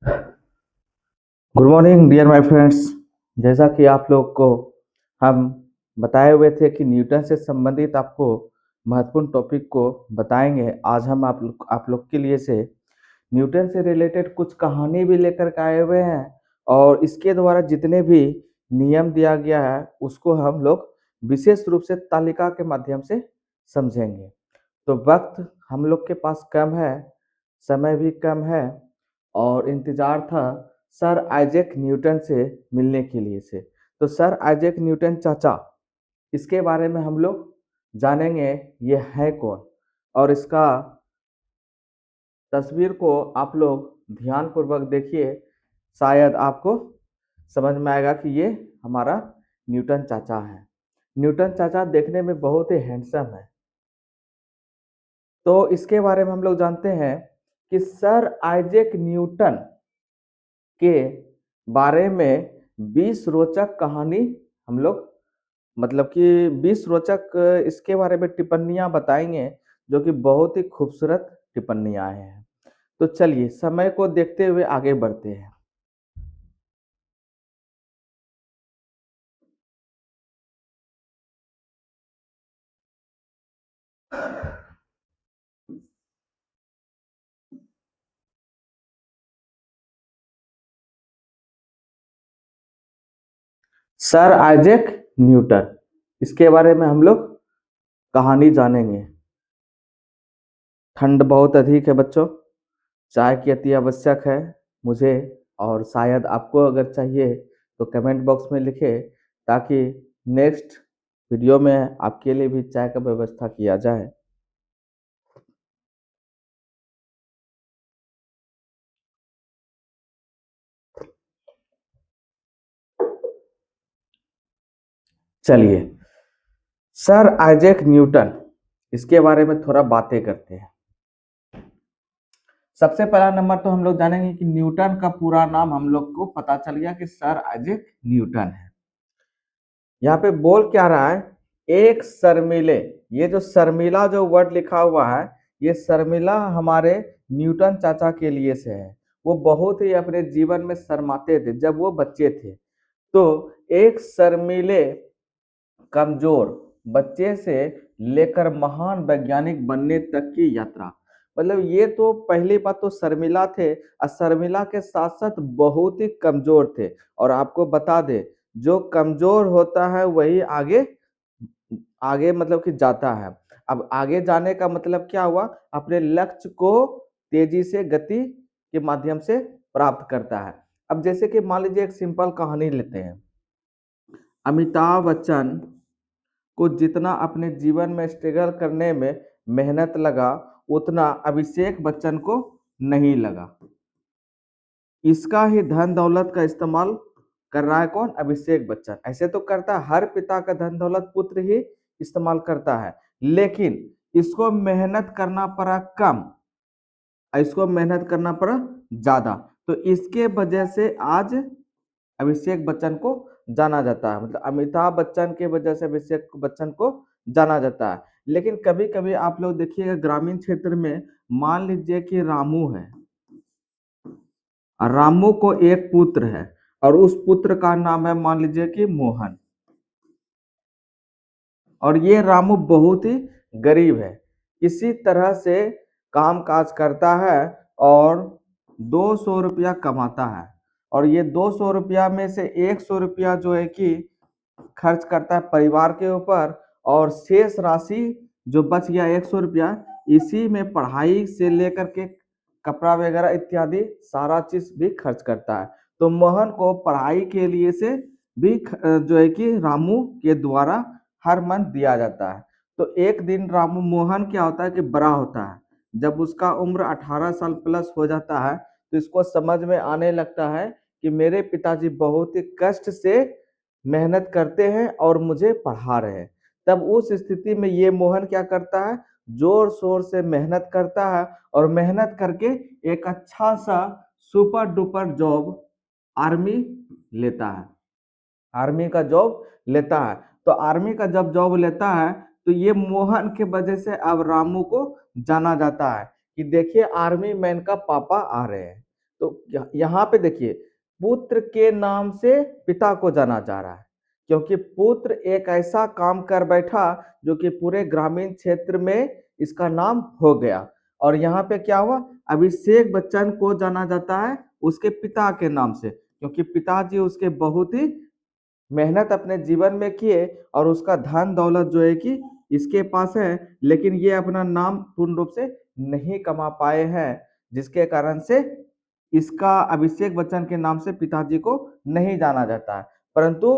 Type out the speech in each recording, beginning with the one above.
Good morning dear my friends. जैसा कि आप लोग को हम बताए हुए थे कि न्यूटन से संबंधित आपको महत्वपूर्ण टॉपिक को बताएंगे। आज हम आप लोग के लिए से न्यूटन से रिलेटेड कुछ कहानी भी लेकर के आए हुए हैं और इसके द्वारा जितने भी नियम दिया गया है उसको हम लोग विशेष रूप से तालिका के माध्यम से समझेंगे। तो वक्त हम लोग के पास कम है, समय भी कम है और इंतजार था सर आइजैक न्यूटन से मिलने के लिए से। तो सर आइजैक न्यूटन चाचा, इसके बारे में हम लोग जानेंगे ये है कौन। और इसका तस्वीर को आप लोग ध्यान पूर्वक देखिए, शायद आपको समझ में आएगा कि ये हमारा न्यूटन चाचा है। न्यूटन चाचा देखने में बहुत ही हैंडसम है। तो इसके बारे में हम लोग जानते हैं कि सर आइजैक न्यूटन के बारे में 20 रोचक कहानी हम लोग मतलब कि 20 रोचक इसके बारे में टिप्पणियां बताएंगे, जो कि बहुत ही खूबसूरत टिप्पणियां हैं। तो चलिए समय को देखते हुए आगे बढ़ते हैं। सर आइजैक न्यूटन, इसके बारे में हम लोग कहानी जानेंगे। ठंड बहुत अधिक है बच्चों, चाय की अति आवश्यक है मुझे, और शायद आपको अगर चाहिए तो कमेंट बॉक्स में लिखे, ताकि नेक्स्ट वीडियो में आपके लिए भी चाय का व्यवस्था किया जाए। चलिए सर आइजैक न्यूटन, इसके बारे में थोड़ा बातें करते हैं। सबसे पहला नंबर तो हम लोग जानेंगे कि न्यूटन का पूरा नाम हम लोग को पता चल गया कि सर आइजैक न्यूटन है। यहाँ पे बोल क्या रहा है, एक शर्मीले, ये जो शर्मीला जो वर्ड लिखा हुआ है, ये शर्मिला हमारे न्यूटन चाचा के लिए से है। वो बहुत ही अपने जीवन में शर्माते थे जब वो बच्चे थे। तो एक शर्मीले कमजोर बच्चे से लेकर महान वैज्ञानिक बनने तक की यात्रा। मतलब ये तो पहली बात तो शर्मिला थे, और शर्मिला के साथ साथ बहुत ही कमजोर थे। और आपको बता दे, जो कमजोर होता है वही आगे आगे मतलब कि जाता है। अब आगे जाने का मतलब क्या हुआ, अपने लक्ष्य को तेजी से गति के माध्यम से प्राप्त करता है। अब जैसे कि मान लीजिए एक सिंपल कहानी लेते हैं। अमिताभ बच्चन को जितना अपने जीवन में स्ट्रगल करने में मेहनत लगा, उतना अभिषेक बच्चन को नहीं लगा। इसका ही धन दौलत का इस्तेमाल कर रहा है कौन, अभिषेक बच्चन। ऐसे तो करता है, हर पिता का धन दौलत पुत्र ही इस्तेमाल करता है, लेकिन इसको मेहनत करना पड़ा कम, इसको मेहनत करना पड़ा ज्यादा। तो इसके वजह से आज अभिषेक बच्चन को जाना जाता है, मतलब अमिताभ बच्चन के वजह से अभिषेक बच्चन को जाना जाता है। लेकिन कभी कभी आप लोग देखिएगा ग्रामीण क्षेत्र में, मान लीजिए कि रामू है, और रामू को एक पुत्र है, और उस पुत्र का नाम है मान लीजिए कि मोहन। और ये रामू बहुत ही गरीब है, इसी तरह से काम काज करता है और 200 रुपया कमाता है। और ये 200 रुपया में से 100 रुपया जो है कि खर्च करता है परिवार के ऊपर, और शेष राशि जो बच गया 100 रुपया, इसी में पढ़ाई से लेकर के कपड़ा वगैरह इत्यादि सारा चीज भी खर्च करता है। तो मोहन को पढ़ाई के लिए से भी जो है कि रामू के द्वारा हर मंथ दिया जाता है। तो एक दिन रामू मोहन क्या होता है कि बड़ा होता है, जब उसका उम्र 18 साल प्लस हो जाता है, तो इसको समझ में आने लगता है कि मेरे पिताजी बहुत ही कष्ट से मेहनत करते हैं और मुझे पढ़ा रहे हैं। तब उस स्थिति में ये मोहन क्या करता है, जोर शोर से मेहनत करता है, और मेहनत करके एक अच्छा सा सुपर डुपर जॉब आर्मी लेता है, आर्मी का जॉब लेता है। तो आर्मी का जब जॉब लेता है, तो ये मोहन के वजह से अब रामू को जाना जाता है कि देखिए आर्मी मैन का पापा आ रहे हैं। तो यहाँ पे देखिए, पुत्र के नाम से पिता को जाना जा रहा है, क्योंकि पुत्र एक ऐसा काम कर बैठा जो कि पूरे ग्रामीण क्षेत्र में इसका नाम हो गया। और यहाँ पे क्या हुआ, अभिषेक बच्चन को जाना जाता है उसके पिता के नाम से, क्योंकि पिताजी उसके बहुत ही मेहनत अपने जीवन में किए और उसका धन दौलत जो है कि इसके पास है, लेकिन ये अपना नाम पूर्ण रूप से नहीं कमा पाए हैं, जिसके कारण से इसका अभिषेक बच्चन के नाम से पिताजी को नहीं जाना जाता है, परंतु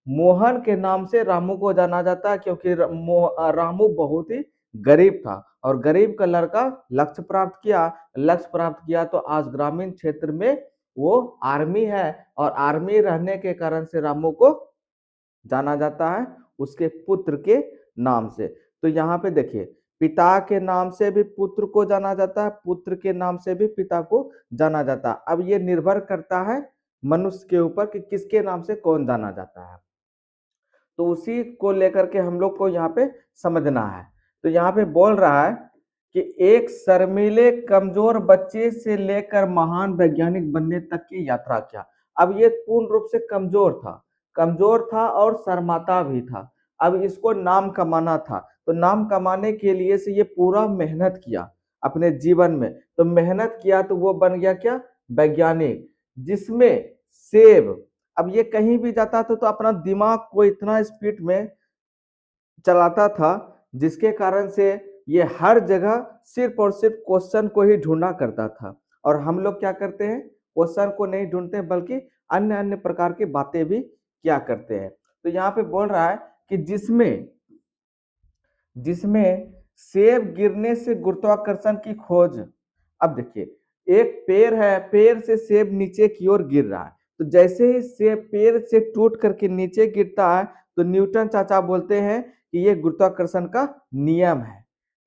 मोहन के नाम से रामू को जाना जाता है, क्योंकि रामू बहुत ही गरीब था और गरीब का लड़का लक्ष्य प्राप्त किया तो आज ग्रामीण क्षेत्र में वो आर्मी है, और आर्मी रहने के कारण से रामू को जाना जाता है उसके पुत्र के नाम से। तो यहाँ पे देखिए, पिता के नाम से भी पुत्र को जाना जाता है, पुत्र के नाम से भी पिता को जाना जाता है। अब ये निर्भर करता है मनुष्य के ऊपर कि किसके नाम से कौन जाना जाता है, तो उसी को लेकर के हम लोग को यहाँ पे समझना है। तो यहाँ पे बोल रहा है कि एक शर्मीले कमजोर बच्चे से लेकर महान वैज्ञानिक बनने तक की यात्रा किया। अब ये पूर्ण रूप से कमजोर था और शर्माता भी था। अब इसको नाम कमाना था, तो नाम कमाने के लिए से ये पूरा मेहनत किया अपने जीवन में। तो मेहनत किया तो वो बन गया क्या, वैज्ञानिक, जिसमें सेब, अब ये कहीं भी जाता था तो अपना दिमाग को इतना स्पीड में चलाता था जिसके कारण से ये हर जगह सिर्फ और सिर्फ क्वेश्चन को ही ढूंढा करता था। और हम लोग क्या करते हैं, क्वेश्चन को नहीं ढूंढते बल्कि अन्य अन्य प्रकार की बातें भी क्या करते हैं। तो यहाँ पे बोल रहा है कि जिसमें जिसमें सेब गिरने से गुरुत्वाकर्षण की खोज। अब देखिए, एक पेड़ है, पेड़ से सेब नीचे की ओर गिर रहा है, तो जैसे ही सेब पेड़ से टूट करके नीचे गिरता है तो न्यूटन चाचा बोलते हैं कि ये गुरुत्वाकर्षण का नियम है।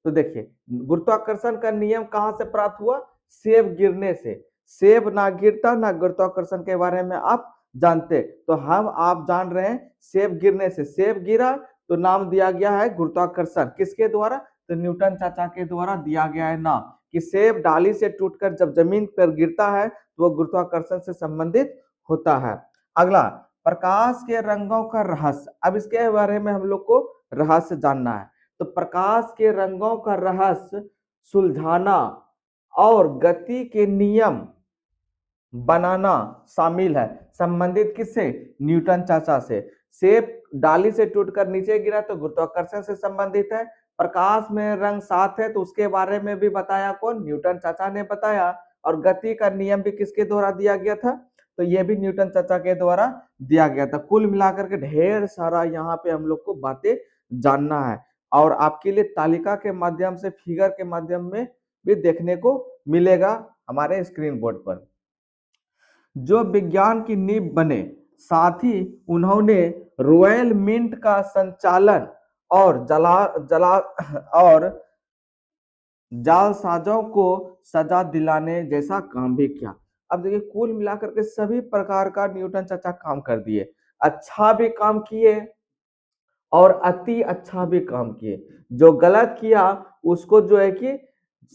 तो देखिए, गुरुत्वाकर्षण का नियम कहां से प्राप्त हुआ, सेब गिरने से। सेब ना गिरता ना गुरुत्वाकर्षण के बारे में आप जानते, तो हम आप जान रहे हैं सेब गिरने से, सेब गिरा तो नाम दिया गया है गुरुत्वाकर्षण, किसके द्वारा, तो न्यूटन चाचा के द्वारा दिया गया है नाम, कि सेब डाली से टूटकर जब जमीन पर गिरता है तो वह गुरुत्वाकर्षण से संबंधित होता है। अगला, प्रकाश के रंगों का रहस्य। अब इसके बारे में हम लोग को रहस्य जानना है। तो प्रकाश के रंगों का रहस्य सुलझाना और गति के नियम बनाना शामिल है, संबंधित किससे, न्यूटन चाचा से। सेब डाली से टूटकर नीचे गिरा तो गुरुत्वाकर्षण से संबंधित है। प्रकाश में रंग सात है तो उसके बारे में भी बताया कौन, न्यूटन चाचा ने बताया। और गति का नियम भी किसके द्वारा दिया गया था, तो यह भी न्यूटन चाचा के द्वारा दिया गया था। कुल मिलाकर के ढेर सारा यहाँ पे हम लोग को बातें जानना है, और आपके लिए तालिका के माध्यम से, फिगर के माध्यम में भी देखने को मिलेगा हमारे स्क्रीन बोर्ड पर, जो विज्ञान की नींव बने। साथ ही उन्होंने रॉयल मिंट का संचालन और जला और जालसाजों को सजा दिलाने जैसा काम भी किया। अब देखिए, कुल मिलाकर के सभी प्रकार का न्यूटन चाचा काम कर दिए, अच्छा भी काम किए और अति अच्छा भी काम किए। जो गलत किया उसको जो है कि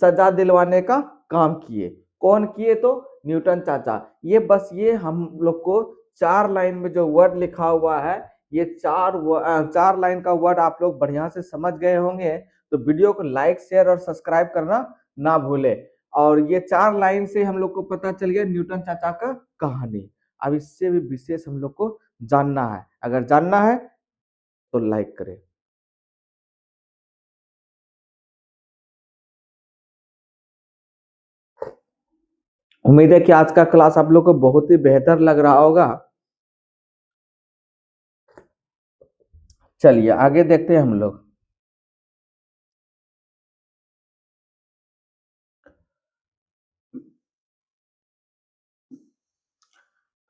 सजा दिलवाने का काम किए। कौन किए, तो न्यूटन चाचा। ये बस ये हम लोग को 4 लाइन में जो वर्ड लिखा हुआ है, ये 4 लाइन का वर्ड आप लोग बढ़िया से समझ गए होंगे। तो वीडियो को लाइक शेयर और सब्सक्राइब करना ना भूले। और ये 4 लाइन से हम लोग को पता चल गया न्यूटन चाचा का कहानी। अब इससे भी विशेष हम लोग को जानना है, अगर जानना है तो लाइक करें। उम्मीद है कि आज का क्लास आप लोग को बहुत ही बेहतर लग रहा होगा। चलिए आगे देखते हैं हम लोग।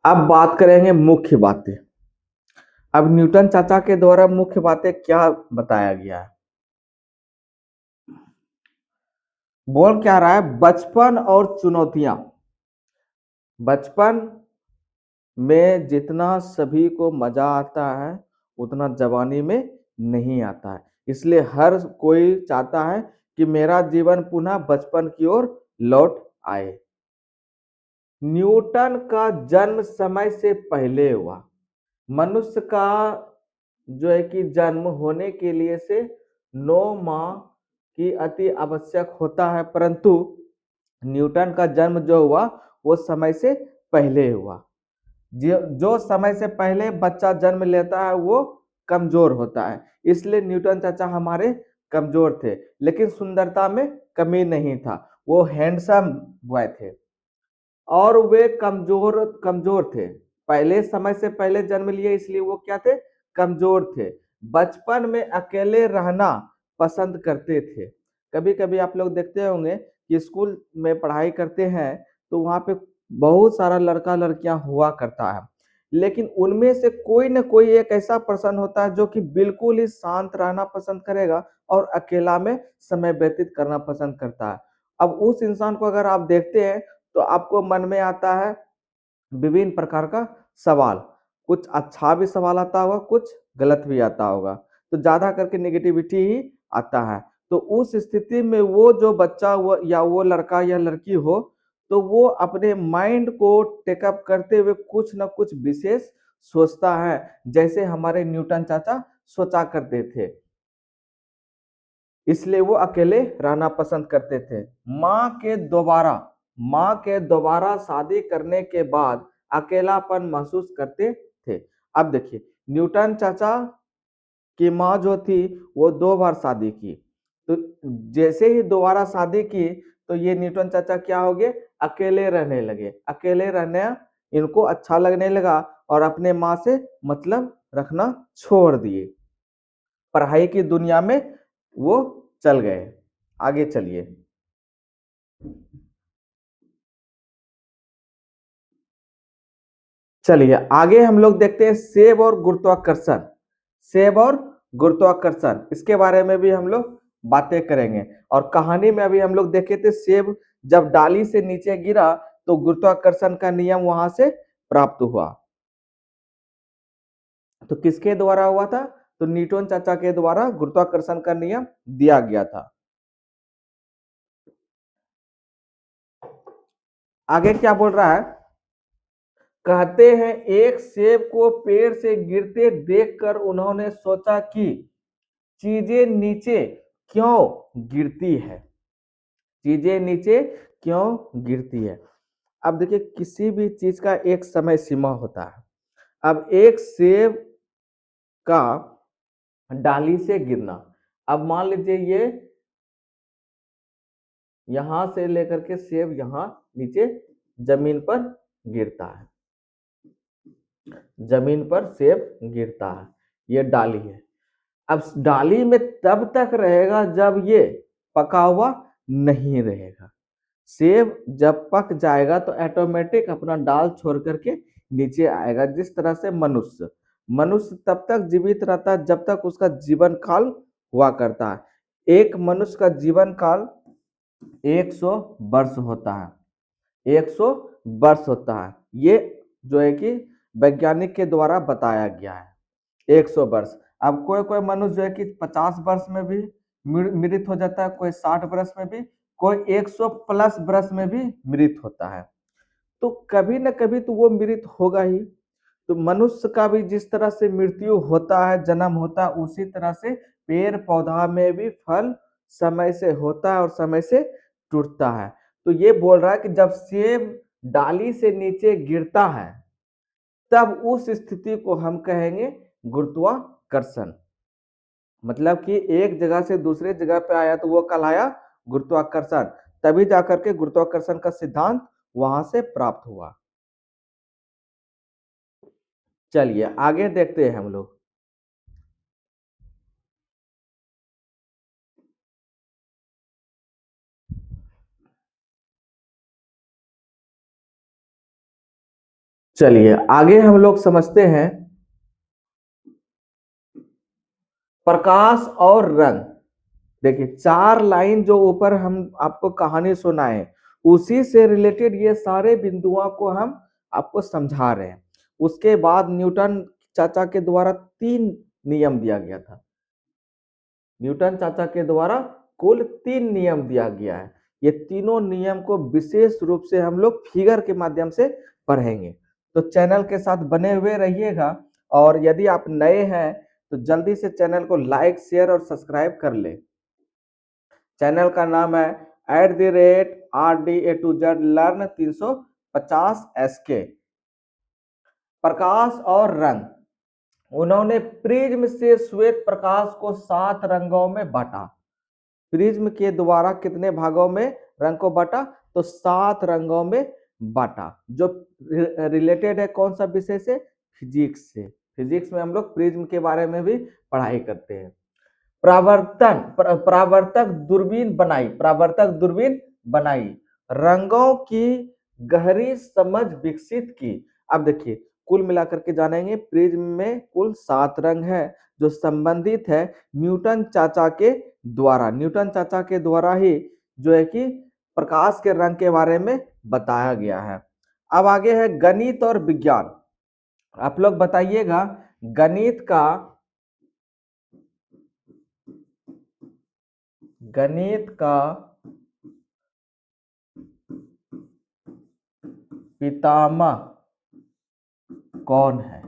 अब बात करेंगे मुख्य बातें। अब न्यूटन चाचा के द्वारा मुख्य बातें क्या बताया गया है, बोल क्या रहा है, बचपन और चुनौतियां। बचपन में जितना सभी को मजा आता है उतना जवानी में नहीं आता है, इसलिए हर कोई चाहता है कि मेरा जीवन पुनः बचपन की ओर लौट आए। न्यूटन का जन्म समय से पहले हुआ। मनुष्य का जो है कि जन्म होने के लिए से 9 माह की अति आवश्यक होता है, परंतु न्यूटन का जन्म जो हुआ वो समय से पहले हुआ। जो समय से पहले बच्चा जन्म लेता है वो कमजोर होता है, इसलिए न्यूटन चाचा हमारे कमजोर थे, लेकिन सुंदरता में कमी नहीं था, वो हैंडसम बॉय थे। और वे कमजोर कमजोर थे, पहले समय से पहले जन्म लिए, इसलिए वो क्या थे, कमजोर थे। बचपन में अकेले रहना पसंद करते थे। कभी कभी आप लोग देखते होंगे कि स्कूल में पढ़ाई करते हैं तो वहां पे बहुत सारा लड़का लड़कियां हुआ करता है, लेकिन उनमें से कोई ना कोई एक ऐसा पर्सन होता है जो कि बिल्कुल ही शांत रहना पसंद करेगा और अकेला में समय व्यतीत करना पसंद करता है। अब उस इंसान को अगर आप देखते हैं तो आपको मन में आता है विभिन्न प्रकार का सवाल, कुछ अच्छा भी सवाल आता होगा, कुछ गलत भी आता होगा, तो ज्यादा करके नेगेटिविटी ही आता है। तो उस स्थिति में वो जो बच्चा वो या वो लड़का या लड़की हो, तो वो अपने माइंड को टेकअप करते हुए कुछ ना कुछ विशेष सोचता है, जैसे हमारे न्यूटन चाचा सोचा करते थे, इसलिए वो अकेले रहना पसंद करते थे। माँ के दोबारा शादी करने के बाद अकेलापन महसूस करते थे। अब देखिए, न्यूटन चाचा की माँ जो थी वो 2 बार शादी की, तो जैसे ही दोबारा शादी की तो ये न्यूटन चाचा क्या हो गए, अकेले रहने लगे। अकेले रहने इनको अच्छा लगने लगा और अपने माँ से मतलब रखना छोड़ दिए, पढ़ाई की दुनिया में वो चल गए। आगे चलिए। चलिए आगे हम लोग देखते हैं सेब और गुरुत्वाकर्षण। सेब और गुरुत्वाकर्षण, इसके बारे में भी हम लोग बातें करेंगे। और कहानी में अभी हम लोग देखे थे, सेब जब डाली से नीचे गिरा तो गुरुत्वाकर्षण का नियम वहां से प्राप्त हुआ। तो किसके द्वारा हुआ था, तो न्यूटन चाचा के द्वारा गुरुत्वाकर्षण का नियम दिया गया था। आगे क्या बोल रहा है, कहते हैं एक सेब को पेड़ से गिरते देखकर उन्होंने सोचा कि चीजें नीचे क्यों गिरती है, चीजें नीचे क्यों गिरती है। अब देखिए, किसी भी चीज का एक समय सीमा होता है। अब एक सेब का डाली से गिरना, अब मान लीजिए ये यहां से लेकर के सेब यहां नीचे जमीन पर गिरता है, जमीन पर सेब गिरता है, ये डाली है। अब डाली में तब तक रहेगा जब ये पका हुआ नहीं रहेगा। सेब जब पक जाएगा तो ऑटोमेटिक अपना डाल छोड़ करके नीचे आएगा। जिस तरह से मनुष्य मनुष्य तब तक जीवित रहता है जब तक उसका जीवन काल हुआ करता है। एक मनुष्य का जीवन काल 100 वर्ष होता है, 100 वर्ष होता है। ये जो है कि वैज्ञानिक के द्वारा बताया गया है 100 वर्ष। अब कोई कोई मनुष्य जो है कि 50 वर्ष में भी मृत हो जाता है, कोई 60 वर्ष में भी, कोई 100 प्लस वर्ष में भी मृत होता है। तो कभी न कभी तो वो मृत होगा ही। तो मनुष्य का भी जिस तरह से मृत्यु होता है, जन्म होता है, उसी तरह से पेड़ पौधा में भी फल समय से होता है और समय से टूटता है। तो ये बोल रहा है कि जब सेब डाली से नीचे गिरता है तब उस स्थिति को हम कहेंगे गुरुत्वाकर्षण। मतलब कि एक जगह से दूसरे जगह पे आया तो वो कहलाया गुरुत्वाकर्षण, तभी जाकर के गुरुत्वाकर्षण का सिद्धांत वहां से प्राप्त हुआ। चलिए आगे देखते हैं हम लोग। चलिए आगे हम लोग समझते हैं प्रकाश और रंग। देखिए 4 लाइन जो ऊपर हम आपको कहानी सुनाए, उसी से रिलेटेड ये सारे बिंदुओं को हम आपको समझा रहे हैं। उसके बाद न्यूटन चाचा के द्वारा 3 नियम दिया गया था। न्यूटन चाचा के द्वारा कुल 3 नियम दिया गया है। ये तीनों नियम को विशेष रूप से हम लोग फिगर के माध्यम से पढ़ेंगे। तो चैनल के साथ बने हुए रहिएगा, और यदि आप नए हैं तो जल्दी से चैनल को लाइक, शेयर और सब्सक्राइब कर ले। चैनल का नाम है @RD A to Z learn 350 SK। प्रकाश और रंग, उन्होंने प्रिज्म से श्वेत प्रकाश को 7 रंगों में बांटा। प्रिज्म के द्वारा कितने भागों में रंग को बांटा? तो 7 रंगों में बांटा, जो रिलेटेड है कौन सा विषय से? फिजिक्स से। फिजिक्स में हम लोग प्रिज्म के बारे में भी पढ़ाई करते हैं। परावर्तक दूरबीन बनाई, परावर्तक दूरबीन बनाई, रंगों की गहरी समझ विकसित की। अब देखिए, कुल मिलाकर के जानेंगे प्रिज्म में कुल 7 रंग है, जो संबंधित है न्यूटन चाचा के द्वारा। न्यूटन चाचा के द्वारा ही जो है कि प्रकाश के रंग के बारे में बताया गया है। अब आगे है गणित और विज्ञान। आप लोग बताइएगा, गणित का पितामह कौन है?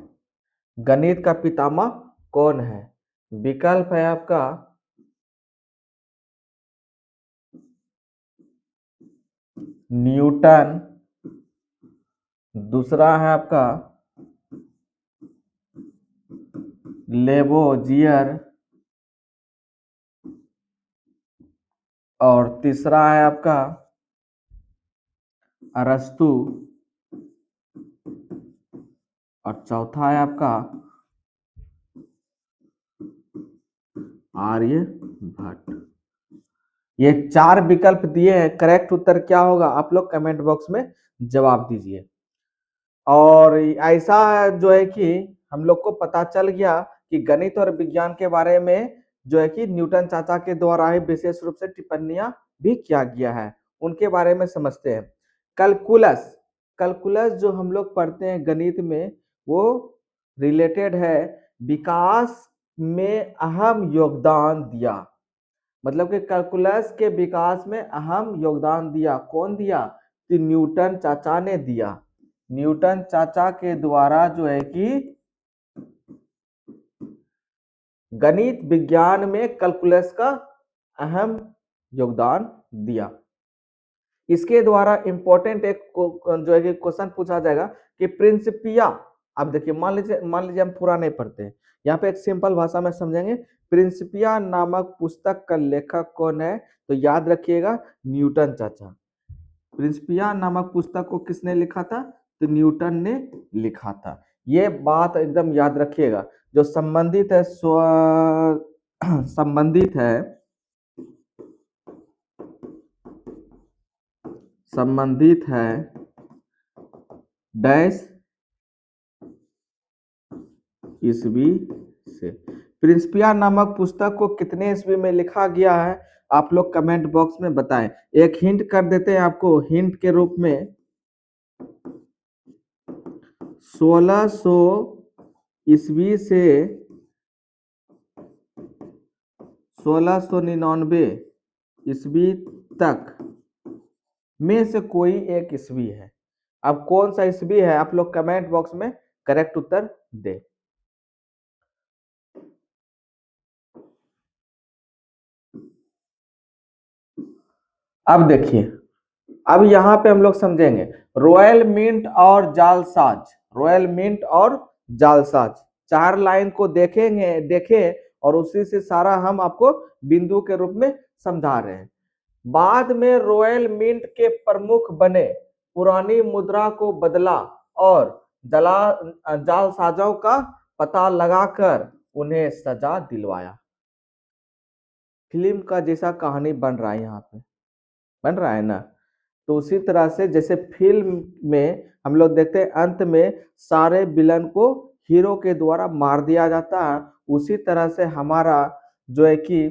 गणित का पितामह कौन है? विकल्प है आपका न्यूटन, दूसरा है आपका लेबोजियर, और तीसरा है आपका अरस्तु, और चौथा है आपका आर्यभट्ट। ये 4 विकल्प दिए हैं, करेक्ट उत्तर क्या होगा आप लोग कमेंट बॉक्स में जवाब दीजिए। और ऐसा जो है कि हम लोग को पता चल गया कि गणित और विज्ञान के बारे में जो है कि न्यूटन चाचा के द्वारा ही विशेष रूप से टिप्पणियां भी किया गया है, उनके बारे में समझते हैं। कैलकुलस, कैलकुलस जो हम लोग पढ़ते हैं गणित में, वो रिलेटेड है विकास में अहम योगदान दिया। मतलब कि कैलकुलस के विकास में अहम योगदान दिया, कौन दिया? कि न्यूटन चाचा ने दिया। न्यूटन चाचा के द्वारा जो है कि गणित विज्ञान में कैलकुलस का अहम योगदान दिया। इसके द्वारा इंपॉर्टेंट एक जो है कि क्वेश्चन पूछा जाएगा कि प्रिंसिपिया। अब देखिए, मान लीजिए हम पूरा नहीं पढ़ते हैं, यहाँ पे एक सिंपल भाषा में समझेंगे। प्रिंसिपिया नामक पुस्तक का लेखक कौन है? तो याद रखिएगा, न्यूटन चाचा। प्रिंसिपिया नामक पुस्तक को किसने लिखा था? तो न्यूटन ने लिखा था। ये बात एकदम याद रखिएगा। जो संबंधित है संबंधित है डैश ईस्वी से। प्रिंसिपिया नामक पुस्तक को कितने ईस्वी में लिखा गया है? आप लोग कमेंट बॉक्स में बताएं। एक हिंट कर देते हैं आपको, हिंट के रूप में 1600 ईस्वी से 1699 ईस्वी तक में से कोई एक ईस्वी है। अब कौन सा ईस्वी है? आप लोग कमेंट बॉक्स में करेक्ट उत्तर दे। अब देखिए, अब यहां पे हम लोग समझेंगे रॉयल मिंट और जालसाज। रॉयल मिंट और जालसाज 4 लाइन को देखें और उसी से सारा हम आपको बिंदु के रूप में समझा रहे हैं। बाद में रॉयल मिंट के प्रमुख बने, पुरानी मुद्रा को बदला और जालसाजों का पता लगाकर उन्हें सजा दिलवाया। फिल्म का जैसा कहानी बन रहा है, यहाँ पे बन रहा है ना। तो उसी तरह से जैसे फिल्म में हम लोग देखते हैं अंत में सारे विलन को हीरो के द्वारा मार दिया जाता है, उसी तरह से हमारा जो है कि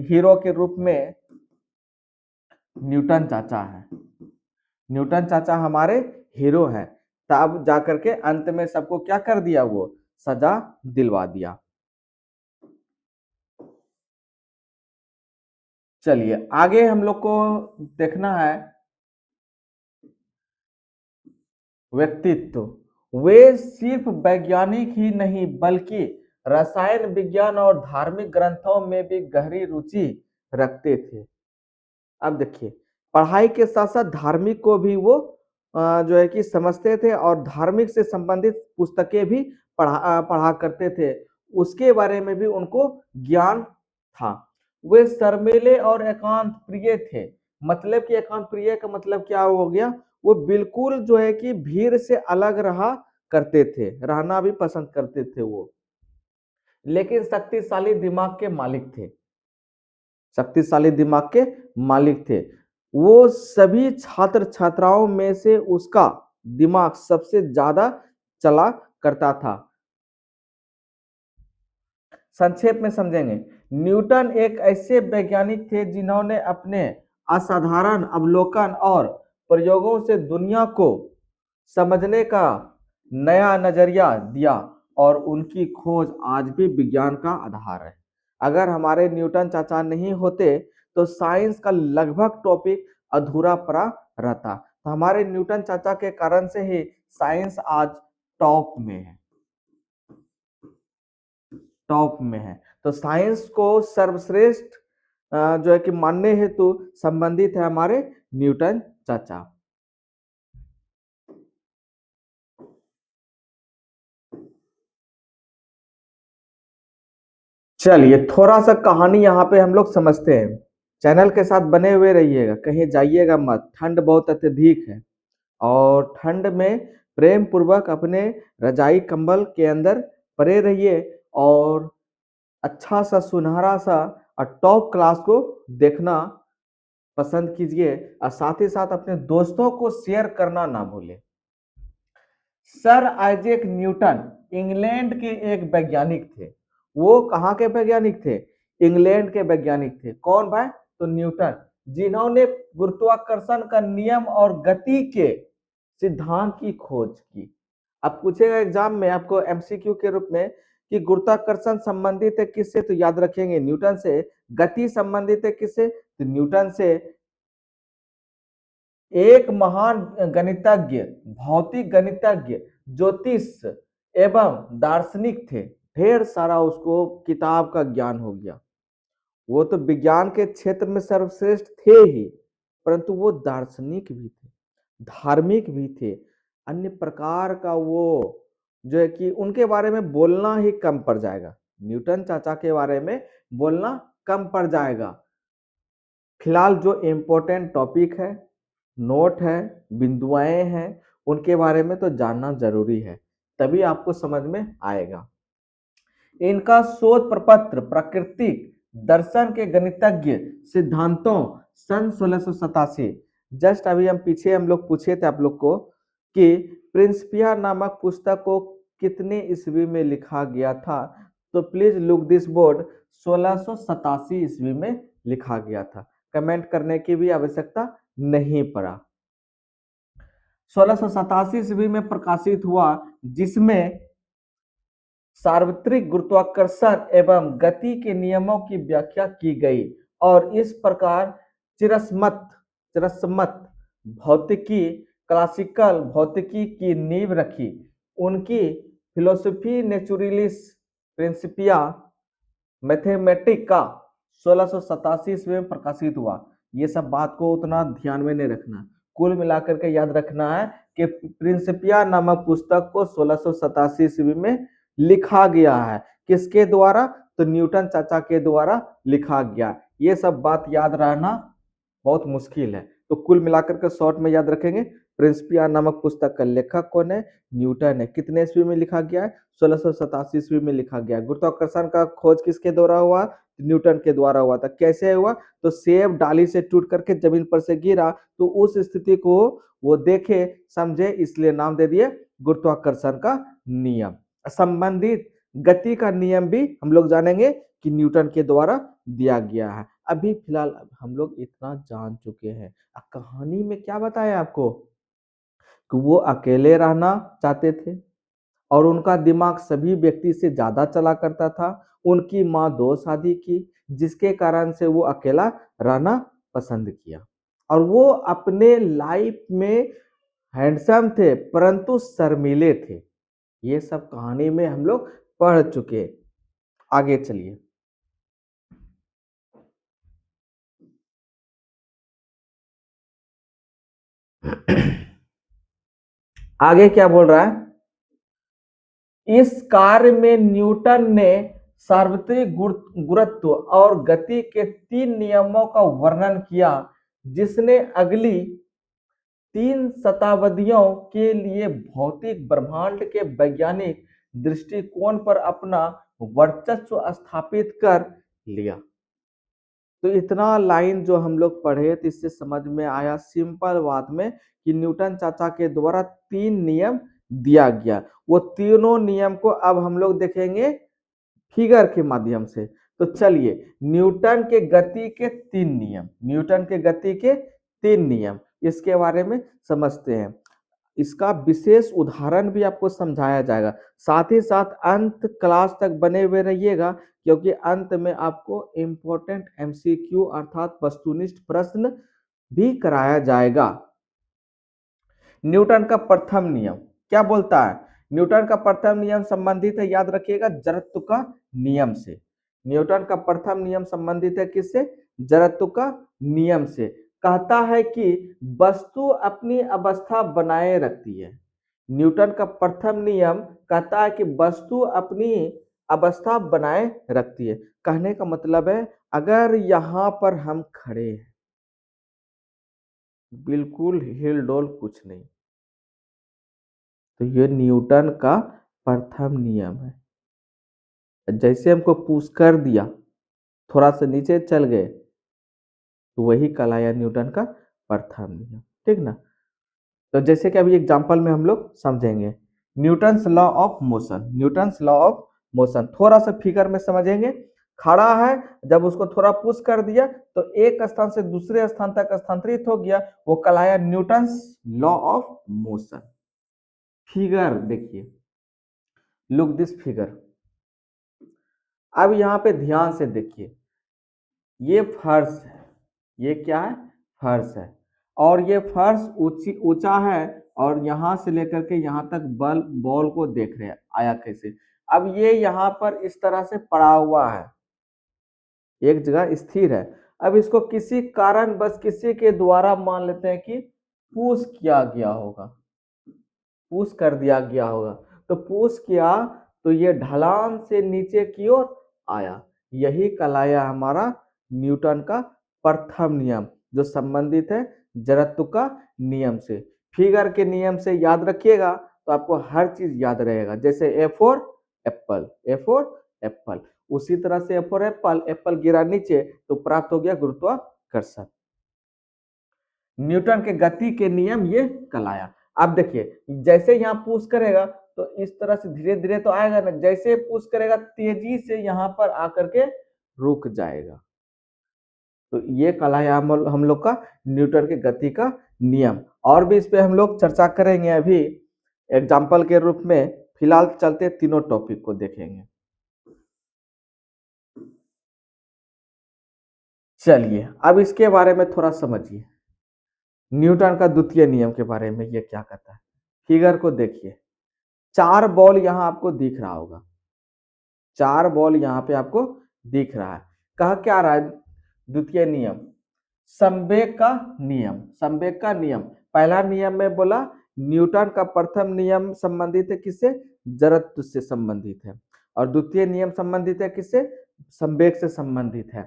हीरो के रूप में न्यूटन चाचा है। न्यूटन चाचा हमारे हीरो हैं। तब जाकर के अंत में सबको क्या कर दिया? वो सजा दिलवा दिया। चलिए आगे हम लोग को देखना है व्यक्तित्व। वे सिर्फ वैज्ञानिक ही नहीं बल्कि रसायन विज्ञान और धार्मिक ग्रंथों में भी गहरी रुचि रखते थे। अब देखिए, पढ़ाई के साथ साथ धार्मिक को भी वो जो है कि समझते थे और धार्मिक से संबंधित पुस्तकें भी पढ़ा करते थे। उसके बारे में भी उनको ज्ञान था। वे शर्मीले और एकांत प्रिय थे। मतलब कि एकांत प्रिय का मतलब क्या हो गया? वो बिल्कुल जो है कि भीड़ से अलग रहा करते थे, रहना भी पसंद करते थे वो। लेकिन शक्तिशाली दिमाग के मालिक थे। शक्तिशाली दिमाग के मालिक थे। वो सभी छात्र छात्राओं में से उसका दिमाग सबसे ज्यादा चला करता था। संक्षेप में समझेंगे, न्यूटन एक ऐसे वैज्ञानिक थे जिन्होंने अपने असाधारण अवलोकन और प्रयोगों से दुनिया को समझने का नया नजरिया दिया और उनकी खोज आज भी विज्ञान का आधार है। अगर हमारे न्यूटन चाचा नहीं होते तो साइंस का लगभग टॉपिक अधूरा पड़ा रहता। तो हमारे न्यूटन चाचा के कारण से ही साइंस आज टॉप में है, टॉप में है। तो साइंस को सर्वश्रेष्ठ जो है कि मानने हेतु संबंधित है हमारे न्यूटन चाचा। चलिए थोड़ा सा कहानी यहाँ पे हम लोग समझते हैं। चैनल के साथ बने हुए रहिएगा, कहीं जाइएगा मत, ठंड बहुत अत्यधिक है। और ठंड में प्रेम पूर्वक अपने रजाई कंबल के अंदर पड़े रहिए और अच्छा सा सुनहरा सा और टॉप क्लास को देखना पसंद कीजिए और साथ ही साथ अपने दोस्तों को शेयर करना ना भूलें। सर आइजैक न्यूटन इंग्लैंड के एक वैज्ञानिक थे। वो कहाँ के वैज्ञानिक थे? इंग्लैंड के वैज्ञानिक थे। कौन भाई? तो न्यूटन, जिन्होंने गुरुत्वाकर्षण का नियम और गति के सिद्धांत की खोज की। अब पूछेगा एग्जाम में आपको एमसीक्यू के रूप में कि गुरुत्वाकर्षण संबंधित है किससे, तो याद रखेंगे न्यूटन से। गति संबंधित है किससे? तो न्यूटन से। एक महान गणितज्ञ, भौतिक गणितज्ञ, ज्योतिष एवं दार्शनिक थे। ढेर सारा उसको किताब का ज्ञान हो गया। वो तो विज्ञान के क्षेत्र में सर्वश्रेष्ठ थे ही, परंतु वो दार्शनिक भी थे, धार्मिक भी थे। अन्य प्रकार का वो जो है कि उनके बारे में बोलना ही कम पड़ जाएगा। न्यूटन चाचा के बारे में बोलना कम पड़ जाएगा। फिलहाल जो इम्पोर्टेंट टॉपिक है, नोट है, बिंदुआएं हैं, उनके बारे में तो जानना जरूरी है, तभी आपको समझ में आएगा। इनका शोध प्रपत्र प्राकृतिक दर्शन के गणितज्ञ सिद्धांतों सन 1687, जस्ट अभी हम पीछे हम लोग पूछे थे आप लोग को कि प्रिंसिपिया नामक पुस्तक को कितने ईस्वी में लिखा गया था, तो प्लीज लुक दिस बोर्ड, 1687 ईस्वी में लिखा गया था। कमेंट करने की भी आवश्यकता नहीं पड़ा। 1687 ईस्वी में प्रकाशित हुआ, जिसमें सार्वत्रिक गुरुत्वाकर्षण एवं गति के नियमों की व्याख्या की गई और इस प्रकार चिरस्मत भौतिकी, क्लासिकल भौतिकी की नींव रखी। उनकी फिलोसफी नेचुरलिस प्रिंसिपिया मैथमेटिक का 1687 ईस्वी में प्रकाशित हुआ। ये सब बात को उतना ध्यान में नहीं रखना, कुल मिलाकर के याद रखना है कि प्रिंसिपिया नामक पुस्तक को 1687 ईस्वी में लिखा गया है। किसके द्वारा? तो न्यूटन चाचा के द्वारा लिखा गया। ये सब बात याद रहना बहुत मुश्किल है, तो कुल मिलाकर के शॉर्ट में याद रखेंगे। प्रिंसिपिया नामक पुस्तक का लेखक कौन है? न्यूटन है। कितने ईस्वी में लिखा गया है? 1687 ईस्वी में लिखा गया। गुरुत्वाकर्षण का खोज किसके द्वारा हुआ? न्यूटन के द्वारा हुआ था। कैसे हुआ? तो सेब डाली से टूट करके जमीन पर से गिरा, तो उस स्थिति को वो देखे समझे, इसलिए नाम दे दिए गुरुत्वाकर्षण का नियम। संबंधित गति का नियम भी हम लोग जानेंगे कि न्यूटन के द्वारा दिया गया है। अभी फिलहाल हम लोग इतना जान चुके हैं। कहानी में क्या बताया आपको कि वो अकेले रहना चाहते थे और उनका दिमाग सभी व्यक्ति से ज्यादा चला करता था। उनकी माँ 2 शादी की, जिसके कारण से वो अकेला रहना पसंद किया। और वो अपने लाइफ में हैंडसम थे परंतु शर्मीले थे। ये सब कहानी में हम लोग पढ़ चुके। आगे चलिए। आगे क्या बोल रहा है? इस कार्य में न्यूटन ने सार्वत्रिक गुरुत्व और गति के 3 नियमों का वर्णन किया, जिसने अगली 3 शताब्दियों के लिए भौतिक ब्रह्मांड के वैज्ञानिक दृष्टिकोण पर अपना वर्चस्व स्थापित कर लिया। तो इतना लाइन जो हम लोग पढ़े तो इससे समझ में आया सिंपल बात में कि न्यूटन चाचा के द्वारा 3 नियम दिया गया। वो तीनों नियम को अब हम लोग देखेंगे फिगर के माध्यम से। तो चलिए, न्यूटन के गति के 3 नियम, न्यूटन के गति के 3 नियम, इसके बारे में समझते हैं। इसका विशेष उदाहरण भी आपको समझाया जाएगा। साथ ही साथ अंत क्लास तक बने हुए रहिएगा, क्योंकि अंत में आपको इंपॉर्टेंट एमसीक्यू अर्थात वस्तुनिष्ठ प्रश्न भी कराया जाएगा। न्यूटन का प्रथम नियम क्या बोलता है? न्यूटन का प्रथम नियम संबंधित है, याद रखिएगा, जड़त्व का नियम से। न्यूटन का प्रथम नियम संबंधित है किससे? जड़त्व का नियम से। कहता है कि वस्तु अपनी अवस्था बनाए रखती है। न्यूटन का प्रथम नियम कहता है कि वस्तु अपनी अवस्था बनाए रखती है। कहने का मतलब है, अगर यहां पर हम खड़े हैं, बिल्कुल हिल डोल कुछ नहीं, तो ये न्यूटन का प्रथम नियम है। जैसे हमको पुश कर दिया, थोड़ा सा नीचे चल गए, तो वही कहलाया न्यूटन का प्रथम नियम। ठीक ना? तो जैसे कि अभी एग्जांपल में हम लोग समझेंगे Newton's law of motion. Newton's law of motion थोड़ा सा फिगर में समझेंगे। खड़ा है, जब उसको थोड़ा पुश कर दिया तो एक स्थान से दूसरे स्थान तक स्थानांतरित हो गया, वो कहलाया Newton's law of motion. Figure देखिए, लुक दिस फिगर। अब यहाँ पे ध्यान से देखिए, ये फर्श है, ये क्या है? फर्श है। और ये फर्श ऊंचा है, और यहां से लेकर के यहां तक बॉल को देख रहे हैं आया कैसे। अब ये यहाँ पर इस तरह से पड़ा हुआ है, एक जगह स्थिर है। अब इसको किसी कारण बस किसी के द्वारा मान लेते हैं कि पुश किया गया होगा, पुश कर दिया गया होगा। तो पुश किया तो ये ढलान से नीचे की ओर आया। यही कहलाया हमारा न्यूटन का प्रथम नियम, जो संबंधित है जड़त्व का नियम से। फिगर के नियम से याद रखिएगा तो आपको हर चीज याद रहेगा। जैसे A for Apple, A for Apple, उसी तरह से ए फॉर एप्पल, एप्पल गिरा नीचे तो प्राप्त हो गया गुरुत्वाकर्षण। न्यूटन के गति के नियम ये कहलाया। अब देखिए, जैसे यहाँ पुश करेगा तो इस तरह से धीरे धीरे तो आएगा ना, जैसे पुश करेगा तेजी से यहाँ पर आकर के रुक जाएगा। तो ये कहलाया हम लोग का न्यूटन के गति का नियम। और भी इस पे हम लोग चर्चा करेंगे अभी एग्जाम्पल के रूप में। फिलहाल चलते तीनों टॉपिक को देखेंगे। चलिए, अब इसके बारे में थोड़ा समझिए, न्यूटन का द्वितीय नियम के बारे में ये क्या कहता है। फिगर को देखिए, 4 बॉल यहां आपको दिख रहा होगा, 4 बॉल यहां पे आपको दिख रहा है। कहा क्या रहा है द्वितीय नियम? संवेग का नियम। संवेग का नियम, पहला नियम में बोला न्यूटन का प्रथम नियम संबंधित है किससे? जड़त्व से संबंधित है। और द्वितीय नियम संबंधित है किससे? संवेग से संबंधित है।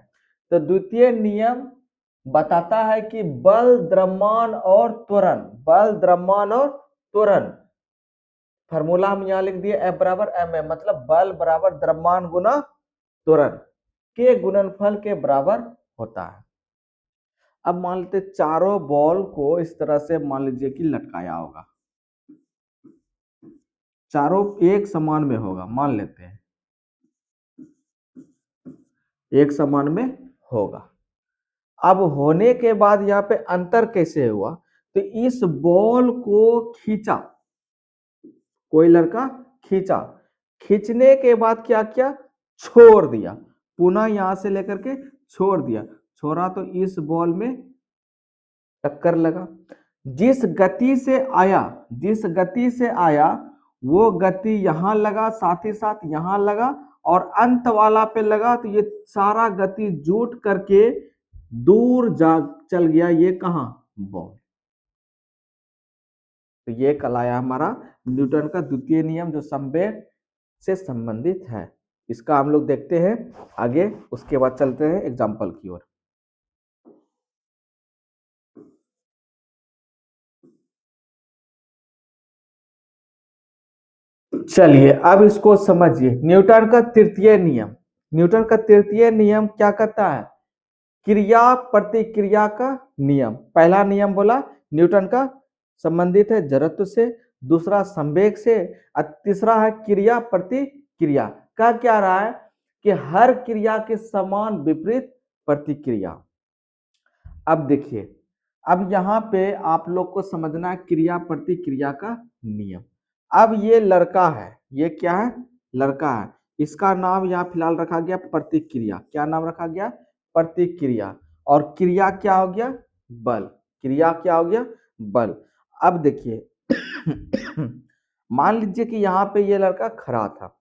तो द्वितीय नियम बताता है कि बल, द्रव्यमान और त्वरण, बल, द्रव्यमान और त्वरण, फार्मूला हम यहाँ लिख दिए F बराबर ma, मतलब बल बराबर द्रव्यमान गुना त्वरण के गुणनफल के बराबर होता है। अब मान लेते चारों बॉल को इस तरह से मान लीजिए कि लटकाया होगा, चारों एक समान में होगा, मान लेते हैं एक समान में होगा। अब होने के बाद यहाँ पे अंतर कैसे हुआ? तो इस बॉल को खींचा, कोई लड़का खींचा, खींचने के बाद क्या किया? छोड़ दिया। पुनः यहां से लेकर के छोड़ दिया, छोड़ा तो इस बॉल में टक्कर लगा। जिस गति से आया, जिस गति से आया वो गति यहां लगा, साथ ही साथ यहां लगा और अंत वाला पे लगा, तो ये सारा गति जुट करके दूर जा चल गया। ये कहां? बॉल। तो ये कहलाया हमारा न्यूटन का द्वितीय नियम, जो संवेग से संबंधित है। इसका हम लोग देखते हैं आगे, उसके बाद चलते हैं एग्जाम्पल की ओर। चलिए अब इसको समझिए, न्यूटन का तृतीय नियम। न्यूटन का तृतीय नियम क्या कहता है? क्रिया प्रतिक्रिया का नियम। पहला नियम बोला न्यूटन का संबंधित है जड़त्व से, दूसरा संवेग से, और तीसरा है क्रिया प्रतिक्रिया। कह क्या रहा है कि हर क्रिया के समान विपरीत प्रतिक्रिया। अब देखिए, अब यहाँ पे आप लोग को समझना है क्रिया प्रतिक्रिया का नियम। अब ये लड़का है, ये क्या है? लड़का है। इसका नाम यहाँ फिलहाल रखा गया प्रतिक्रिया। क्या नाम रखा गया? प्रतिक्रिया। और क्रिया क्या हो गया? बल। क्रिया क्या हो गया? बल। अब देखिए मान लीजिए कि यहाँ पे ये लड़का खड़ा था,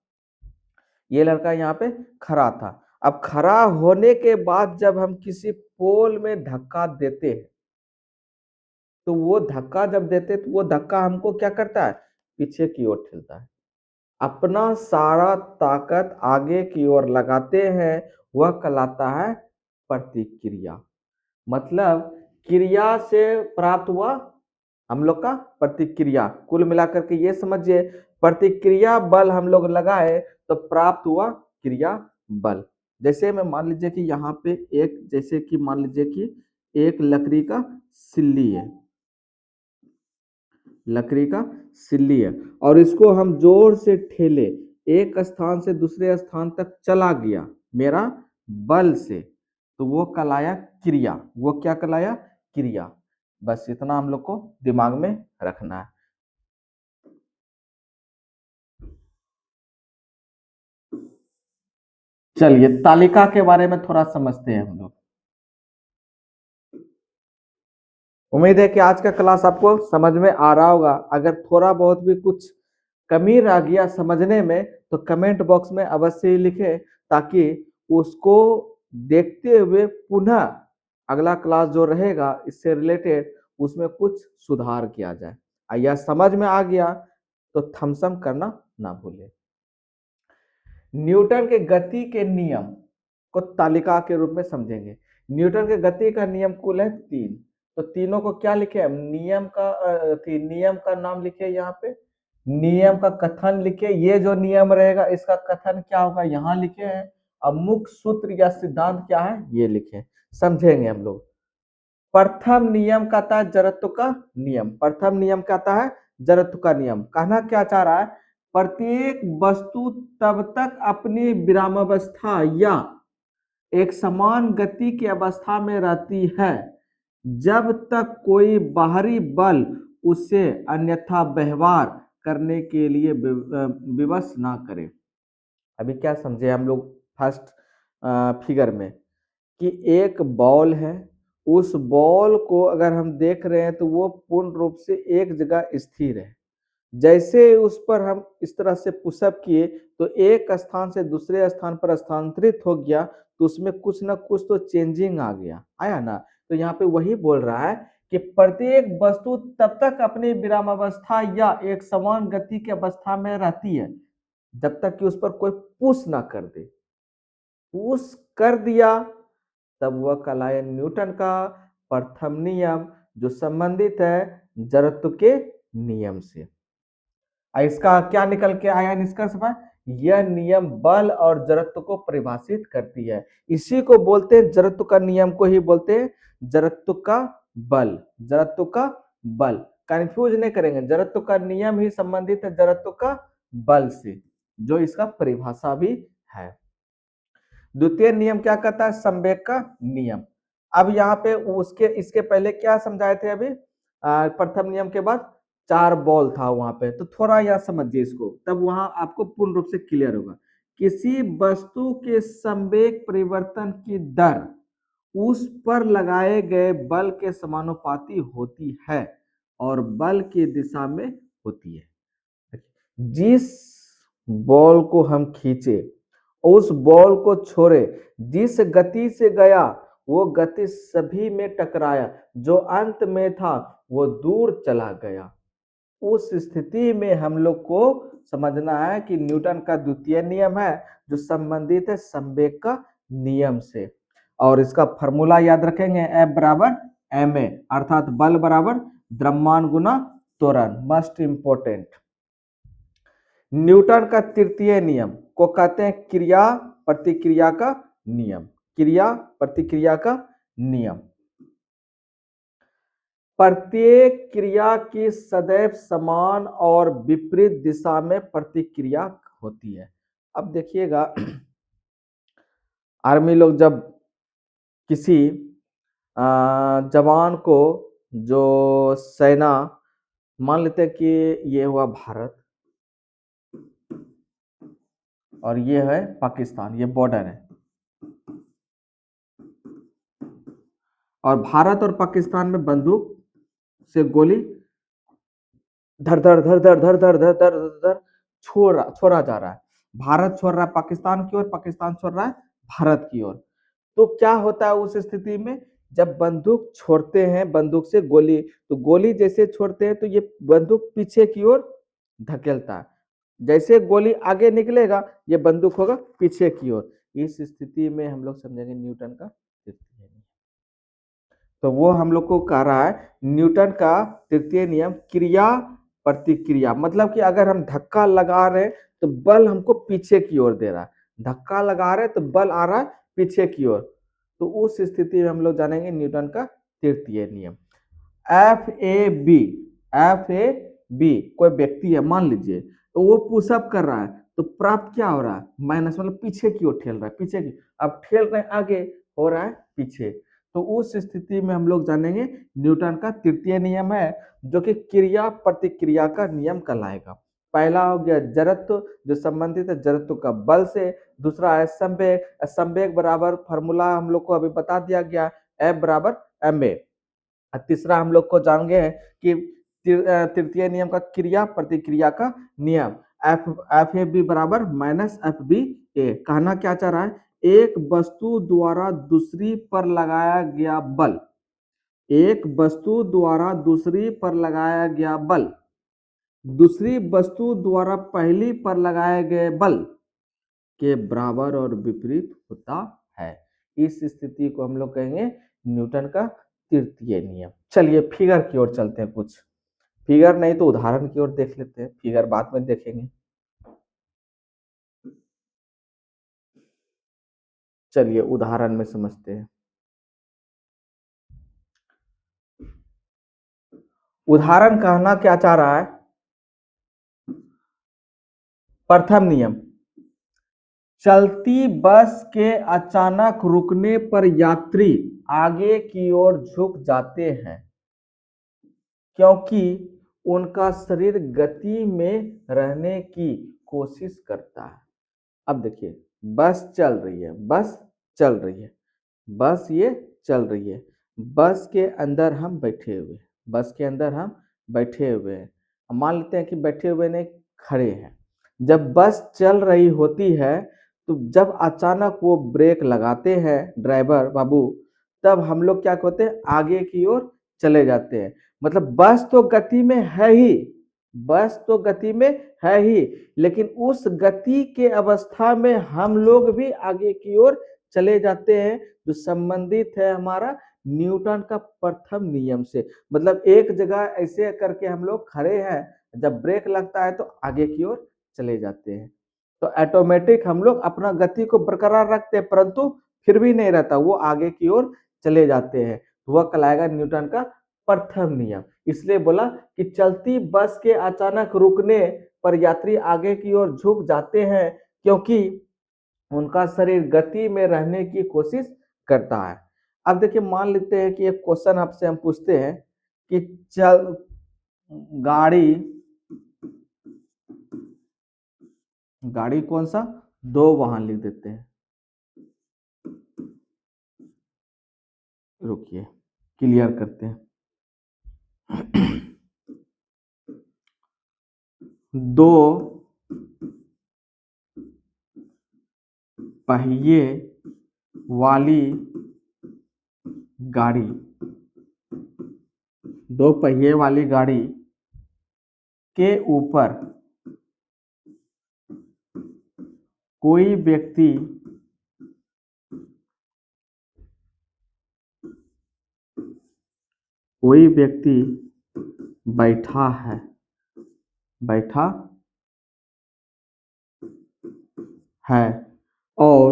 ये लड़का यहाँ पे खड़ा था। अब खड़ा होने के बाद जब हम किसी पोल में धक्का देते हैं, तो वो धक्का जब देते तो वो धक्का हमको क्या करता है? पीछे की ओर ठेलता है। अपना सारा ताकत आगे की ओर लगाते हैं, वह कहलाता है प्रतिक्रिया। मतलब क्रिया से प्राप्त हुआ हम लोग का प्रतिक्रिया। कुल मिलाकर के ये समझिए, प्रतिक्रिया बल हम लोग लगाए तो प्राप्त हुआ क्रिया बल। जैसे मैं मान लीजिए कि यहाँ पे एक, जैसे कि मान लीजिए कि एक लकड़ी का सिल्ली है, लकड़ी का सिल्ली है, और इसको हम जोर से ठेले, एक स्थान से दूसरे स्थान तक चला गया मेरा बल से, तो वो कहलाया क्रिया। वो क्या कहलाया? क्रिया। बस इतना हम लोग को दिमाग में रखना है। चलिए तालिका के बारे में थोड़ा समझते हैं हम लोग। उम्मीद है कि आज का क्लास आपको समझ में आ रहा होगा। अगर थोड़ा बहुत भी कुछ कमी रह गया समझने में तो कमेंट बॉक्स में अवश्य ही लिखें, ताकि उसको देखते हुए पुनः अगला क्लास जो रहेगा इससे रिलेटेड उसमें कुछ सुधार किया जाए। यह समझ में आ गया तो थम्स अप करना ना भूलें। न्यूटन के गति के नियम को तालिका के रूप में समझेंगे। न्यूटन के गति का नियम कुल है 3। तो तीनों को क्या लिखे? नियम का नाम लिखे, यहाँ पे नियम का कथन लिखे। ये जो नियम रहेगा इसका कथन क्या होगा यहाँ लिखे हैं। अब मुख्य सूत्र या सिद्धांत क्या है ये लिखे, समझेंगे हम लोग। प्रथम नियम कहता है जड़त्व का नियम। प्रथम नियम कहता है जड़त्व का नियम। कहना क्या चाह रहा है? प्रत्येक वस्तु तब तक अपनी विरामावस्था या एक समान गति की अवस्था में रहती है जब तक कोई बाहरी बल उसे अन्यथा व्यवहार करने के लिए विवश ना करे। अभी क्या समझे हम लोग फर्स्ट फिगर में कि एक बॉल है, उस बॉल को अगर हम देख रहे हैं तो वो पूर्ण रूप से एक जगह स्थिर है। जैसे उस पर हम इस तरह से पुशअप किए तो एक स्थान से दूसरे स्थान पर स्थानांतरित हो गया, तो उसमें कुछ ना कुछ तो चेंजिंग आ गया, आया ना। तो यहाँ पे वही बोल रहा है कि प्रत्येक वस्तु तब तक अपनी विरामावस्था या एक समान गति की अवस्था में रहती है जब तक कि उस पर कोई पुश ना कर दे। पुश कर दिया तब वह कहलाया न्यूटन का प्रथम नियम, जो संबंधित है जड़त्व के नियम से। इसका क्या निकल के आया निष्कर्ष पर? यह नियम बल और जड़त्व को परिभाषित करती है। इसी को बोलते हैं, जड़त्व का नियम को ही बोलते हैं जड़त्व का बल। जड़त्व का बल कंफ्यूज नहीं करेंगे, जड़त्व का नियम ही संबंधित है जड़त्व का बल से, जो इसका परिभाषा भी है। द्वितीय नियम क्या कहता है? संवेग का नियम। अब यहाँ पे उसके इसके पहले क्या समझाए थे अभी? प्रथम नियम के बाद 4 बॉल था वहां पे, तो थोड़ा यहाँ समझिए इसको, तब वहां आपको पूर्ण रूप से क्लियर होगा। किसी वस्तु के संवेग परिवर्तन की दर उस पर लगाए गए बल के समानुपाती होती है और बल की दिशा में होती है। जिस बॉल को हम खींचे, उस बॉल को छोड़े, जिस गति से गया वो गति सभी में टकराया, जो अंत में था वो दूर चला गया। उस स्थिति में हम लोग को समझना है कि न्यूटन का द्वितीय नियम है जो संबंधित है संवेग का नियम से, और इसका फॉर्मूला याद रखेंगे, F बराबर ma, अर्थात बल बराबर द्रव्यमान गुना त्वरण। Must important. न्यूटन का तृतीय नियम को कहते हैं क्रिया प्रतिक्रिया का नियम। क्रिया प्रतिक्रिया का नियम। प्रत्येक क्रिया की सदैव समान और विपरीत दिशा में प्रतिक्रिया होती है। अब देखिएगा, आर्मी लोग जब किसी जवान को, जो सेना, मान लेते हैं कि ये हुआ भारत और ये है पाकिस्तान, ये बॉर्डर है, और भारत और पाकिस्तान में बंदूक से गोली धर धर धर धर धर धर धर धर धर छोड़ा जा रहा है। भारत छोड़ रहा है पाकिस्तान की ओर, पाकिस्तान छोड़ रहा है भारत की ओर। तो क्या होता है उस स्थिति में, जब बंदूक छोड़ते हैं, बंदूक से गोली, तो गोली जैसे छोड़ते हैं तो ये बंदूक पीछे की ओर धकेलता है। जैसे गोली आगे निकलेगा ये बंदूक होगा पीछे की ओर। इस स्थिति में हम लोग समझेंगे न्यूटन का तृतीय नियम। तो वो हम लोग को कह रहा है न्यूटन का तृतीय नियम क्रिया प्रतिक्रिया, मतलब कि अगर हम धक्का लगा रहे हैं तो बल हमको पीछे की ओर दे रहा है, धक्का लगा रहे हैं तो बल आ रहा है पीछे की ओर। तो उस स्थिति में हम लोग जानेंगे न्यूटन का तृतीय नियम। एफ ए बी कोई व्यक्ति है मान लीजिए, तो वो पुशअप कर रहा है, तो प्राप्त क्या हो रहा है, माइनस, मतलब पीछे की ओर ठेल रहा है, पीछे की। अब ठेल रहे हैं आगे, हो रहा है पीछे। तो उस स्थिति में हम लोग जानेंगे न्यूटन का तृतीय नियम है, जो कि क्रिया प्रतिक्रिया का नियम कहलाएगा। पहला हो गया जड़त्व, जो संबंधित है जड़त्व का बल से। दूसरा है संवेग, संवेग बराबर फॉर्मूला हम लोग को अभी बता दिया गया, F बराबर ma। तीसरा हम लोग को जान गए हैं कि तृतीय नियम का क्रिया प्रतिक्रिया का नियम, एफ ए बी बराबर माइनस एफ बी ए। कहना क्या चाह रहा है, एक वस्तु द्वारा दूसरी पर लगाया गया बल, एक वस्तु द्वारा दूसरी पर लगाया गया बल दूसरी वस्तु द्वारा पहली पर लगाए गए बल के बराबर और विपरीत होता है। इस स्थिति को हम लोग कहेंगे न्यूटन का तृतीय नियम। चलिए फिगर की ओर चलते हैं, कुछ फिगर नहीं तो उदाहरण की ओर देख लेते हैं, फिगर बाद में देखेंगे। चलिए उदाहरण में समझते हैं। उदाहरण कहना क्या चाह रहा है, प्रथम नियम, चलती बस के अचानक रुकने पर यात्री आगे की ओर झुक जाते हैं क्योंकि उनका शरीर गति में रहने की कोशिश करता है। अब देखिए, बस चल रही है, बस चल रही है, बस ये चल रही है, बस के अंदर हम बैठे हुए, बस के अंदर हम बैठे हुए हैं। मान लेते हैं कि बैठे हुए नहीं, खड़े हैं। जब बस चल रही होती है तो जब अचानक वो ब्रेक लगाते हैं ड्राइवर बाबू, तब हम लोग क्या करते हैं, आगे की ओर चले जाते हैं। मतलब बस तो गति में है ही, बस तो गति में है ही, लेकिन उस गति के अवस्था में हम लोग भी आगे की ओर चले जाते हैं, जो संबंधित है हमारा न्यूटन का प्रथम नियम से। मतलब एक जगह ऐसे करके हम लोग खड़े हैं, जब ब्रेक लगता है तो आगे की ओर चले जाते हैं। तो ऑटोमेटिक हम लोग अपना गति को बरकरार रखते हैं, परंतु फिर भी नहीं रहता, वो आगे की ओर चले जाते हैं। वह कहलाएगा न्यूटन का प्रथम नियम। इसलिए बोला कि चलती बस के अचानक रुकने पर यात्री आगे की ओर झुक जाते हैं क्योंकि उनका शरीर गति में रहने की कोशिश करता है। अब देखिए, मान लेते हैं कि एक क्वेश्चन आपसे हम पूछते हैं कि चल गाड़ी, गाड़ी कौन सा, 2 वहां लिख देते हैं। रुकिए, क्लियर करते हैं। 2 पहिए वाली गाड़ी, 2 पहिए वाली गाड़ी के ऊपर कोई व्यक्ति बैठा है और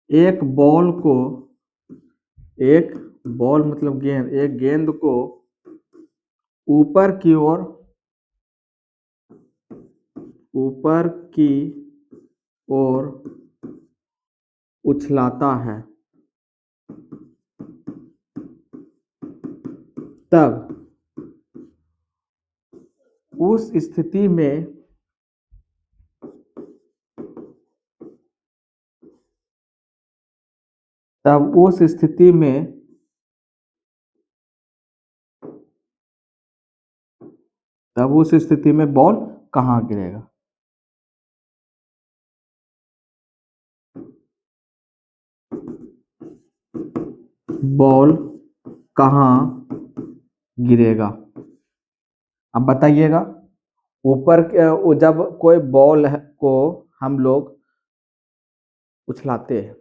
एक बॉल मतलब गेंद, एक गेंद को ऊपर की ओर उछलाता है, तब उस स्थिति में बॉल कहाँ गिरेगा? बॉल कहाँ गिरेगा? अब बताइएगा। ऊपर जब कोई बॉल को हम लोग उछलाते हैं,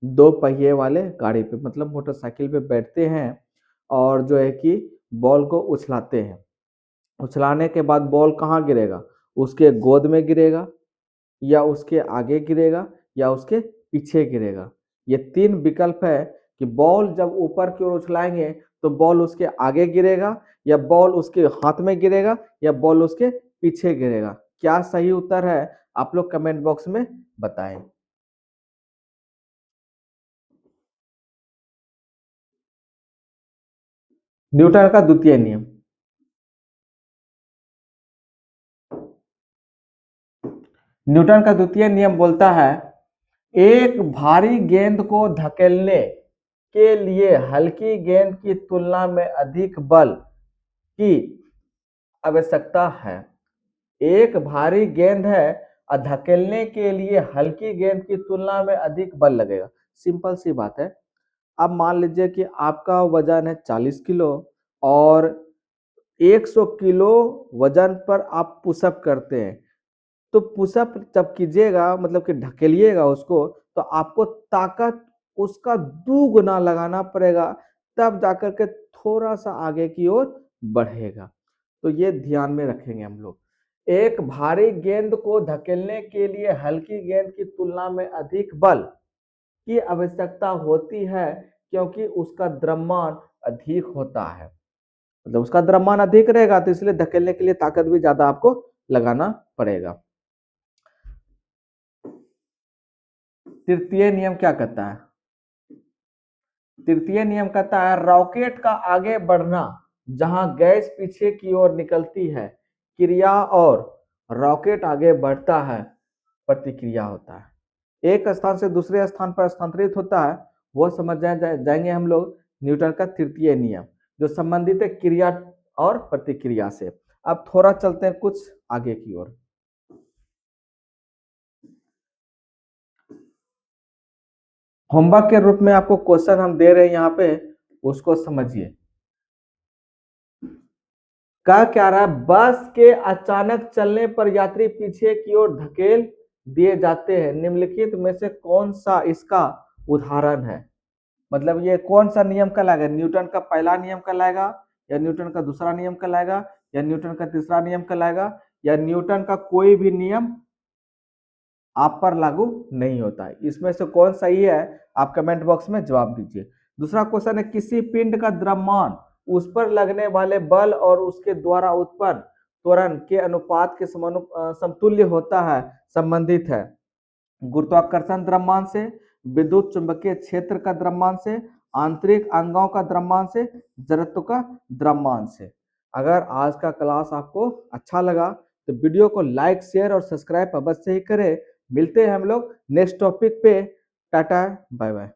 2 पहिए वाले गाड़ी पे मतलब मोटरसाइकिल पे बैठते हैं और जो है कि बॉल को उछलाते हैं। उछलाने के बाद बॉल कहाँ गिरेगा? उसके गोद में गिरेगा, या उसके आगे गिरेगा, या उसके पीछे गिरेगा। ये 3 विकल्प है कि बॉल जब ऊपर की ओर उछलाएंगे तो बॉल उसके आगे गिरेगा, या बॉल उसके हाथ में गिरेगा, या बॉल उसके पीछे गिरेगा। क्या सही उत्तर है? आप लोग कमेंट बॉक्स में बताएं। न्यूटन का द्वितीय नियम। न्यूटन का द्वितीय नियम बोलता है, एक भारी गेंद को धकेलने के लिए हल्की गेंद की तुलना में अधिक बल की आवश्यकता है। एक भारी गेंद है और धकेलने के लिए हल्की गेंद की तुलना में अधिक बल लगेगा। सिंपल सी बात है। अब मान लीजिए कि आपका वजन है 40 किलो और 100 किलो वजन पर आप पुशअप करते हैं, तो पुशअप जब कीजिएगा मतलब कि ढकेलिएगा उसको, तो आपको ताकत उसका दुगुना लगाना पड़ेगा, तब जाकर के थोड़ा सा आगे की ओर बढ़ेगा। तो ये ध्यान में रखेंगे हम लोग। एक भारी गेंद को धकेलने के लिए हल्की गेंद की तुलना में अधिक बल की आवश्यकता होती है, क्योंकि उसका द्रव्यमान अधिक होता है। मतलब उसका द्रव्यमान अधिक रहेगा तो इसलिए धकेलने के लिए ताकत भी ज्यादा आपको लगाना पड़ेगा। तृतीय नियम क्या कहता है? तृतीय नियम कहता है, रॉकेट का आगे बढ़ना जहां गैस पीछे की ओर निकलती है, क्रिया, और रॉकेट आगे बढ़ता है, प्रतिक्रिया होता है। एक स्थान से दूसरे स्थान पर स्थानांतरित होता है, वो समझ जाएंगे हम लोग न्यूटन का तृतीय नियम, जो संबंधित है क्रिया और प्रतिक्रिया से। अब थोड़ा चलते हैं कुछ आगे की ओर। होमवर्क के रूप में आपको क्वेश्चन हम दे रहे हैं यहाँ पे, उसको समझिए। क्या रहा है, बस के अचानक चलने पर यात्री पीछे की ओर धकेल दिए जाते हैं, निम्नलिखित में से कौन सा इसका उदाहरण है? मतलब ये कौन सा नियम कहलाएगा? न्यूटन का पहला नियम कहलाएगा, या न्यूटन का दूसरा नियम कहलाएगा, या न्यूटन का तीसरा नियम कहलाएगा, या न्यूटन का कोई भी नियम आप पर लागू नहीं होता है? इसमें से कौन सही है? आप कमेंट बॉक्स में जवाब दीजिए। दूसरा क्वेश्चन है, किसी पिंड का द्रव्यमान उस पर लगने वाले बल और उसके द्वारा उत्पन्न त्वरण के अनुपात के समतुल्य होता है, संबंधित है गुरुत्वाकर्षण द्रव्यमान से, विद्युत चुंबकीय क्षेत्र का द्रव्यमान से, आंतरिक अंगों का द्रव्यमान से, जड़त्व का द्रव्यमान से। अगर आज का क्लास आपको अच्छा लगा तो वीडियो को लाइक, शेयर और सब्सक्राइब अवश्य ही करें। मिलते हैं हम लोग नेक्स्ट टॉपिक पे। Tata, bye bye.